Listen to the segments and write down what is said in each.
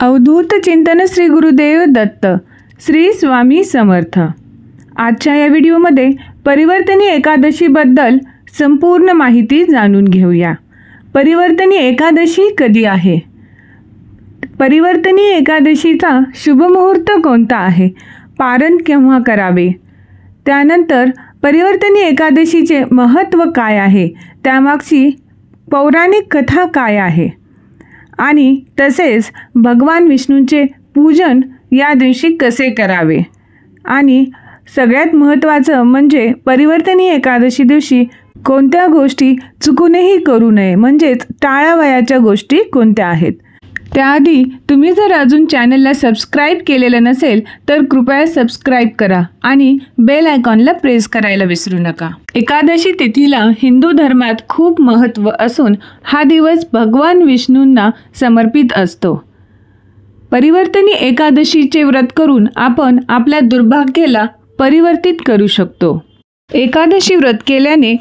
अवधूत चिंतन श्री गुरुदेव दत्त श्री स्वामी समर्थ। आजच्या या व्हिडिओमध्ये परिवर्तनी एकादशीबद्दल संपूर्ण माहिती जाणून घेऊया। परिवर्तनी एकादशी कधी आहे? परिवर्तनी एकादशीचा शुभ मुहूर्त कोणता आहे? पारण केव्हा करावे? त्यानंतर परिवर्तनी एकादशीचे महत्त्व काय आहे? त्यामागची पौराणिक कथा काय आहे? आणि तसेच भगवान विष्णूंचे पूजन या दिवशी कसे करावे? आणि सगळ्यात महत्त्वाचं म्हणजे परिवर्तनी एकादशी दिवशी कोणत्या गोष्टी चुकूनही करू नये, म्हणजेच टाळावयाच्या गोष्टी कोणत्या आहेत? त्याआधी तुम्ही जर अजून चॅनलला सबस्क्राईब केलेलं नसेल तर कृपया सबस्क्राईब करा आणि बेल आयकॉनला प्रेस करायला विसरू नका। एकादशी तिथीला हिंदू धर्मात खूप महत्त्व असून हा दिवस भगवान विष्णूंना समर्पित असतो। परिवर्तनी एकादशीचे व्रत करून आपण आपल्या दुर्भाग्याला परिवर्तित करू शकतो। एकादशी व्रत केल्याने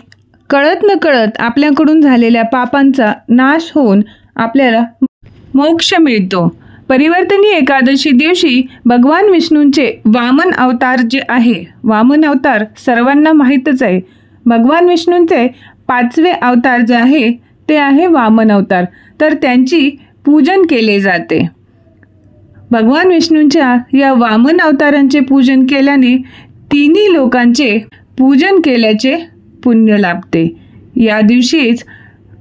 कळत नकळत आपल्याकडून झालेल्या पापांचा नाश होऊन आपल्याला मोक्ष मिळतो। परिवर्तनी एकादशी दिवशी भगवान विष्णूंचे वामन अवतार जे आहे, वामन अवतार सर्वांना माहीतच आहे। भगवान विष्णूंचे 5वे अवतार जे आहे ते आहे वामन अवतार, तर त्यांची पूजन केले जाते। भगवान विष्णूंच्या या वामन अवतारांचे पूजन केल्याने तिन्ही लोकांचे पूजन केल्याचे पुण्य लाभते। या दिवशीच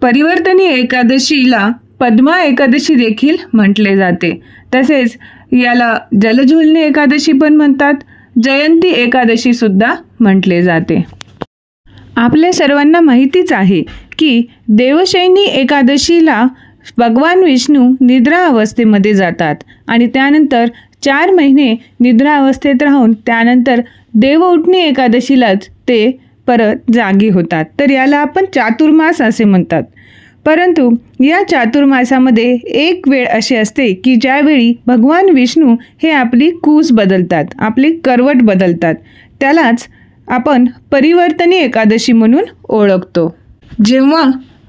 परिवर्तनी एकादशीला पद्मा एकादशी देखील म्हटले जाते। तसेच याला जलझुलणी एकादशी पण म्हणतात, जयंती एकादशी सुद्धा म्हटले जाते। आपल्या सर्वांना माहितीच आहे की देवशयनी एकादशीला भगवान विष्णू निद्रा अवस्थेमध्ये जातात आणि त्यानंतर 4 महिने निद्रा अवस्थेत राहून त्यानंतर देवउठणी एकादशीलाच ते परत जागी होतात। तर याला आपण चातुर्मास असे म्हणतात। परंतु या चातुर्मासामध्ये एक वेळ अशी असते की ज्यावेळी भगवान विष्णू हे आपली कूस बदलतात, आपली करवट बदलतात। त्यालाच आपण परिवर्तनी एकादशी म्हणून ओळखतो। जेव्हा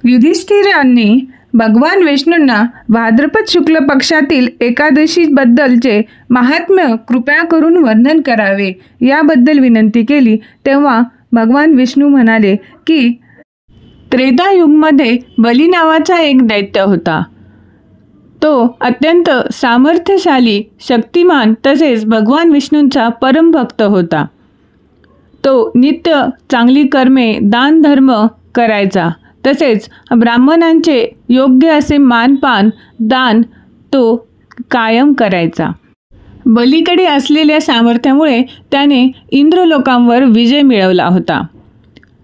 युधिष्ठिरांनी भगवान विष्णूंना भाद्रपद शुक्ल पक्षातील एकादशीबद्दलचे महात्म्य कृपया करून वर्णन करावे याबद्दल विनंती केली, तेव्हा भगवान विष्णू म्हणाले की त्रेतायुगमध्ये बली नावाचा एक दैत्य होता। तो अत्यंत सामर्थ्यशाली, शक्तिमान तसेच भगवान विष्णूंचा परमभक्त होता। तो नित्य चांगली कर्मे, दान धर्म करायचा, तसेच ब्राह्मणांचे योग्य असे मानपान दान तो कायम करायचा। बलीकडे असलेल्या सामर्थ्यामुळे त्याने इंद्रलोकांवर विजय मिळवला होता।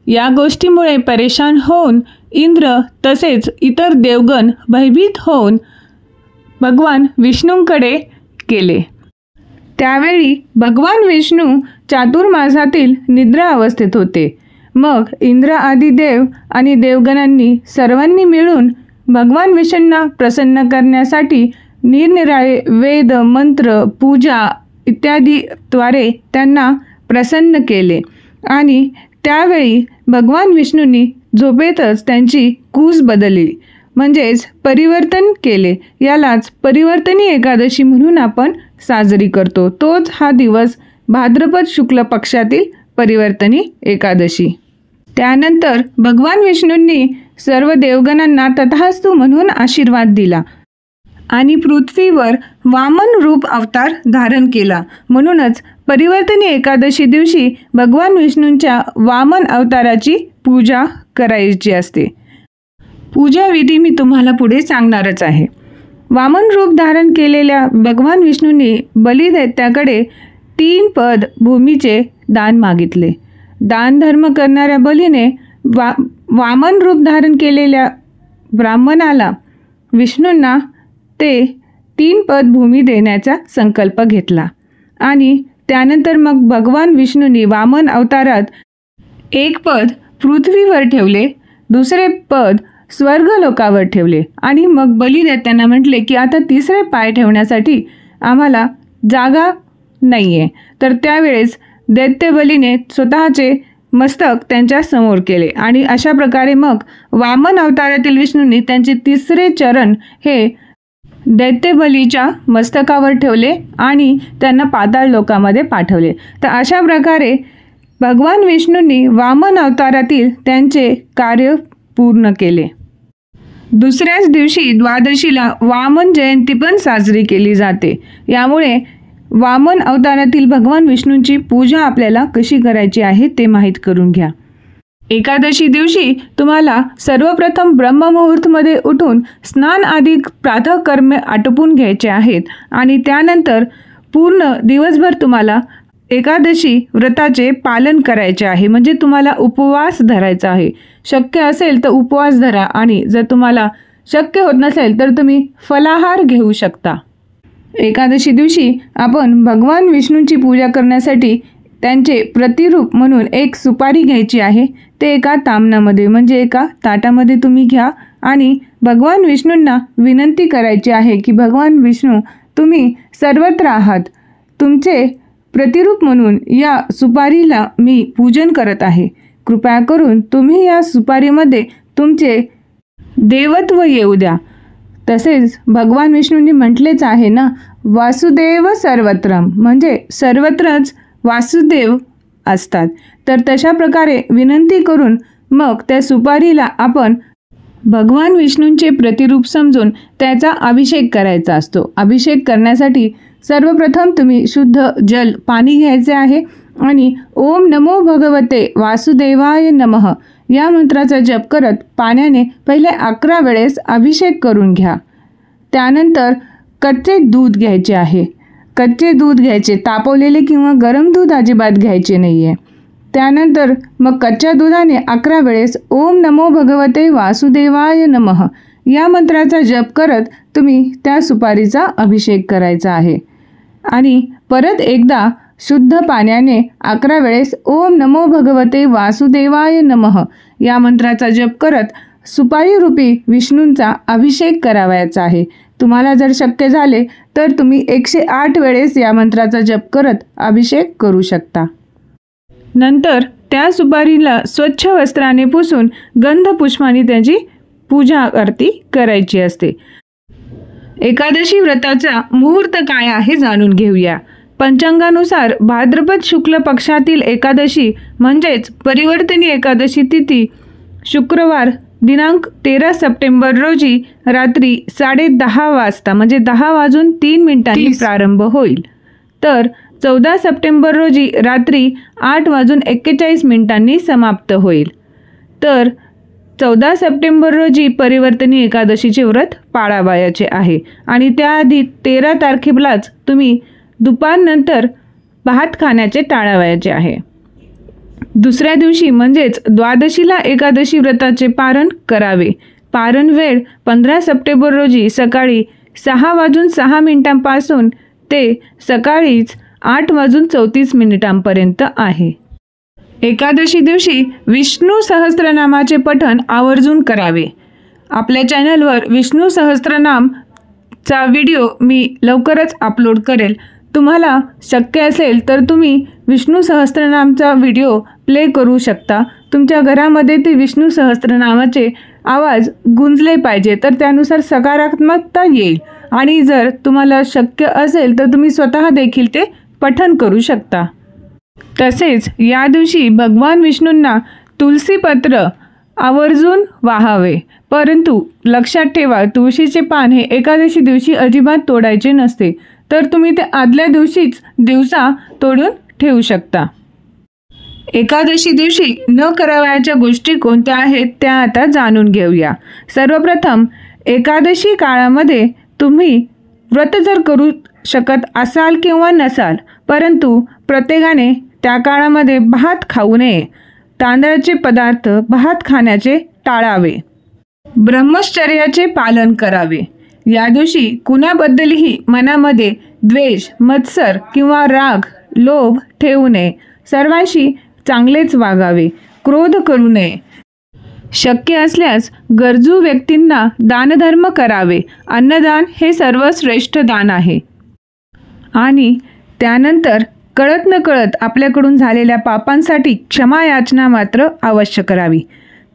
या गोष्टीमुळे परेशान होऊन इंद्र तसेच इतर देवगण भयभीत होऊन भगवान विष्णूंकडे गेले। त्यावेळी भगवान विष्णू चातुर्मासातील निद्रा अवस्थेत होते। मग इंद्र आदी देव आणि देवगणांनी सर्वांनी मिळून भगवान विष्णूंना प्रसन्न करण्यासाठी निरनिराळे वेद, मंत्र, पूजा इत्यादीद्वारे त्यांना प्रसन्न केले आणि त्यावेळी भगवान विष्णूंनी झोपेतच त्यांची कूस बदलली, म्हणजेच परिवर्तन केले। यालाच परिवर्तनी एकादशी म्हणून आपण साजरी करतो। तोच हा दिवस भाद्रपद शुक्ल पक्षातील परिवर्तनी एकादशी। त्यानंतर भगवान विष्णूंनी सर्व देवगणांना तथास्तु म्हणून आशीर्वाद दिला आणि पृथ्वीवर वामन रूप अवतार धारण केला। म्हणूनच परिवर्तनी एकादशी दिवशी भगवान विष्णूंच्या वामन अवताराची पूजा करायची असते। पूजा विधी मी तुम्हाला पुढे सांगणारच आहे। वामन रूप धारण केलेल्या भगवान विष्णूंनी बली दैत्याकडे 3 पद भूमीचे दान मागितले। दान धर्म करणाऱ्या बलीने वामन रूप धारण केलेल्या ब्राह्मणाला विष्णूंना ते 3 पद भूमी देण्याचा संकल्प घेतला आणि त्यानंतर मग भगवान विष्णूंनी वामन अवतारात 1 पद पृथ्वीवर ठेवले, दुसरे पद स्वर्गलोकावर ठेवले आणि मग बली दैत्यांना म्हटले की आता 3रे पाय ठेवण्यासाठी आम्हाला जागा नाही आहे। तर त्यावेळेस दैत्य बलीने स्वतःचे मस्तक त्यांच्या समोर केले आणि अशा प्रकारे मग वामन अवतारातील विष्णूंनी त्यांचे 3रे चरण हे दैत्यबलीच्या मस्तकावर ठेवले आणि त्यांना पाताळ लोकामध्ये पाठवले। तर अशा प्रकारे भगवान विष्णूंनी वामन अवतारातील त्यांचे कार्य पूर्ण केले। दुसऱ्याच दिवशी द्वादशीला वामन जयंती पण साजरी केली जाते। यामुळे वामन अवतारातील भगवान विष्णूंची पूजा आपल्याला कशी करायची आहे ते माहीत करून घ्या। एकादशी दिवशी तुम्हाला सर्वप्रथम ब्रह्ममुहूर्तमध्ये उठून स्नान आदी प्रातःकर्मे आटोपून घ्यायचे आहेत आणि त्यानंतर पूर्ण दिवसभर तुम्हाला एकादशी व्रताचे पालन करायचे आहे, म्हणजे तुम्हाला उपवास धरायचा आहे। शक्य असेल तर उपवास धरा आणि जर तुम्हाला शक्य होत नसेल तर तुम्ही फलाहार घेऊ शकता। एकादशी दिवशी आपण भगवान विष्णूंची पूजा करण्यासाठी त्यांचे प्रतिरूप म्हणून एक सुपारी घ्यायची आहे। ते एका तामणामध्ये म्हणजे एका ताटामध्ये तुम्ही घ्या आणि भगवान विष्णूंना विनंती करायची आहे की भगवान विष्णू तुम्ही सर्वत्र आहात, तुमचे प्रतिरूप म्हणून या सुपारीला मी पूजन करत आहे। कृपया करून तुम्ही या सुपारीमध्ये तुमचे देवत्व येऊ द्या। तसेच भगवान विष्णूंनी म्हटलेच आहे ना, वासुदेव सर्वत्रम, म्हणजे सर्वत्रच वासुदेव असतात। तर तशा प्रकारे विनंती करून मग त्या सुपारीला आपण भगवान विष्णूंचे प्रतिरूप समजून त्याचा अभिषेक करायचा असतो। अभिषेक करण्यासाठी सर्वप्रथम तुम्ही शुद्ध जल पाणी घ्यायचे आहे आणि ओम नमो भगवते वासुदेवाय नमः या मंत्राचा जप करत पाण्याने पहिले 11 वेळेस अभिषेक करून घ्या। त्यानंतर कच्चे दूध घ्यायचे आहे। कच्चे दूध घ्यायचे, तापवलेले किंवा गरम दूध अजिबात घ्यायचे नाही आहे। त्यानंतर मग कच्च्या दुधाने 11 वेळेस ओम नमो भगवते वासुदेवाय नमः या मंत्राचा जप करत तुम्ही त्या सुपारीचा अभिषेक करायचा आहे आणि परत एकदा शुद्ध पाण्याने 11 वेळेस ओम नमो भगवते वासुदेवाय नमः या मंत्राचा जप करत सुपारी रूपी विष्णूंचा अभिषेक करावायचा आहे। तुम्हाला जर शक्य झाले तर तुम्ही 108 वेळेस या मंत्राचा जप करत अभिषेक करू शकता। नंतर त्या सुपारीला स्वच्छ वस्त्राने पुसून गंध पुष्पाने त्याची पूजा आरती करायची असते। एकादशी व्रताचा मुहूर्त काय आहे जाणून घेऊया। पंचांगानुसार भाद्रपद शुक्ल पक्षातील एकादशी म्हणजेच परिवर्तनी एकादशी तिथी शुक्रवार दिनांक 13 सप्टेंबर रोजी रात्री 10:30 वाजता म्हणजे 10:03 प्रारंभ होईल। तर 14 सप्टेंबर रोजी रात्री 8:41 समाप्त होईल। तर 14 सप्टेंबर रोजी परिवर्तनी एकादशीचे व्रत पाळावयाचे आहे आणि त्याआधी 13 तारखेलाच तुम्ही दुपारनंतर भात खाण्याचे टाळावयाचे आहे। दुसऱ्या दिवशी म्हणजेच द्वादशीला एकादशी व्रताचे पारण करावे। पारण वेळ 15 सप्टेंबर रोजी सकाळी 6:06 पासून ते सकाळीच 8:34 पर्यंत आहे। एकादशी दिवशी विष्णू सहस्त्रनामाचे पठण आवर्जून करावे। आपल्या चॅनलवर विष्णू सहस्त्रनामचा व्हिडिओ मी लवकरच अपलोड करेल। तुम्हाला शक्य असेल तर तुम्ही विष्णू सहस्त्रनामचा व्हिडिओ प्ले करू शकता। तुमच्या घरामध्ये ते विष्णू सहस्त्रनामाचे आवाज गुंजले पाहिजे, तर त्यानुसार सकारात्मकता येईल आणि जर तुम्हाला शक्य असेल तर तुम्ही स्वतः देखील ते पठण करू शकता। तसेच या दिवशी भगवान विष्णूंना तुलसीपत्र आवर्जून वाहावे, परंतु लक्षात ठेवा तुळशीचे पान हे एकादशी दिवशी अजिबात तोडायचे नसते, तर तुम्ही ते आदल्या दिवशीच दिवसा तोडून ठेवू शकता। एकादशी दिवशी न करावयाच्या गोष्टी कोणत्या आहेत त्या आता जाणून घेऊया। सर्वप्रथम एकादशी काळामध्ये तुम्ही व्रत जर करू शकत असाल किंवा नसाल, परंतु प्रत्येकाने त्या काळामध्ये भात खाऊ नये। तांदळाचे पदार्थ भात खाण्याचे टाळावे। ब्रह्मचर्याचे पालन करावे। या दिवशी कुणाबद्दलही मनामध्ये द्वेष, मत्सर किंवा राग, लोभ ठेवू नये। सर्वांशी चांगलेच वागावे, क्रोध करू नये। शक्य असल्यास गरजू व्यक्तींना दानधर्म करावे। अन्नदान हे सर्वश्रेष्ठ दान आहे। आणि त्यानंतर कळत नकळत आपल्याकडून झालेल्या पापांसाठी क्षमा याचना मात्र अवश्य करावी।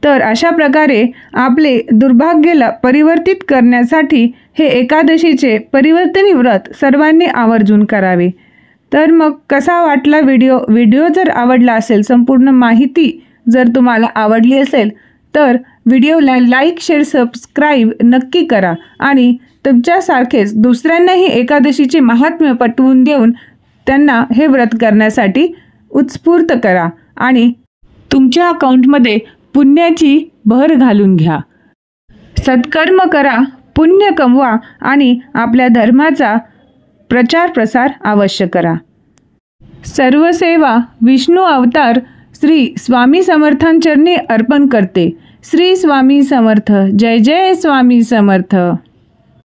तर अशा प्रकारे आपले दुर्भाग्याला परिवर्तित करण्यासाठी हे एकादशीचे परिवर्तनी व्रत सर्वांनी आवर्जून करावे. तर मग कसा वाटला व्हिडिओ जर आवडला असेल, संपूर्ण माहिती जर तुम्हाला आवडली असेल तर व्हिडिओला लाईक, शेअर, सबस्क्राईब नक्की करा आणि तुमच्यासारखेच दुसऱ्यांनाही एकादशीचे महात्म्य पटवून देऊन त्यांना हे व्रत करण्यासाठी उत्स्फूर्त करा आणि तुमच्या अकाउंटमध्ये पुण्याची भर घालून घ्या. सत्कर्म करा, पुण्य कमवा आणि आपल्या धर्माचा प्रचार प्रसार अवश्य करा. सर्व सेवा विष्णू अवतार श्री स्वामी समर्थांचरणी अर्पण करते. श्री स्वामी समर्थ. जय जय स्वामी समर्थ.